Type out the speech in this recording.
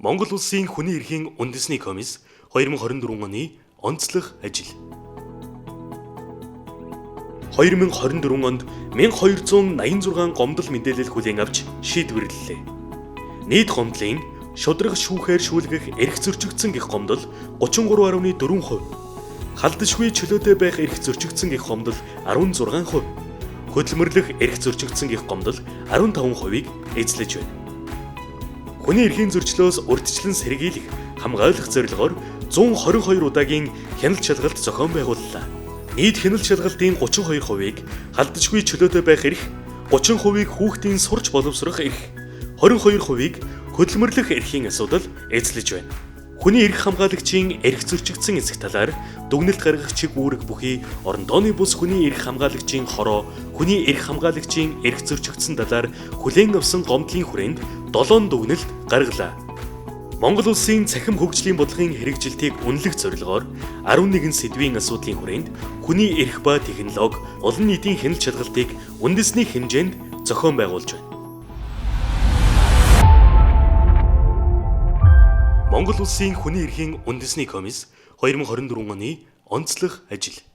Монгол улсын хүний эрхийн үндэсний комисс 2024 оны онцлог ажил. 2024 онд 1286 гомдол мэдээлэл хүлээн авч шийдвэрлэлээ. Нийт гомдлын шудраг шүүхээр шүүлгэх эрх зөрчигдсөн гэх гомдол 33.4%, халдшгүй чөлөөтэй байх эрх зөрчигдсөн гэх гомдол 16%, хөдөлмөрлөх эрх зөрчигдсөн гэх гомдол 15%-ийг эзлэж байна. Хүний эрхийн зөрчлөөс урьдчилан сэргийлэх, хамгаалах зорилгоор 122 удаагийн хяналт шалгалт зохион байгууллаа. Нийт хяналт шалгалтын 32%-ийг халдшгүй чөлөөтэй байх эрх, 30%-ийг хүүхдийн сурч боловсрох эрх, 22%-ийг хөдөлмөрлөх эрхийн асуудал эзлэж байна. Хүний эрх хамгаалагчийн эрх зөрчигдсөн эсэх талаар дүгнэлт гаргах чиг үүрэг бүхий орон дооны бус хүний эрх хамгаалагчийн хороо, хүний эрх хамгаалагчийн эрх зөрчигдсөн талаар хүлээн авсан гомдлын хүрээнд 7 дүгнэлт гаргалаа. Монгол улсын цахим хөгжлийн бодлогын хэрэгжилтийг үнэлэх зорилгоор 11 сэдвийн асуудлын хүрээнд хүний эрх ба технологи олон нийтийн хяналт шалгалтыг үндэсний хэмжээнд зохион байгуулж байна. Монгол улсын хүний эрхийн үндэсний комисс 2024 оны онцлог ажил.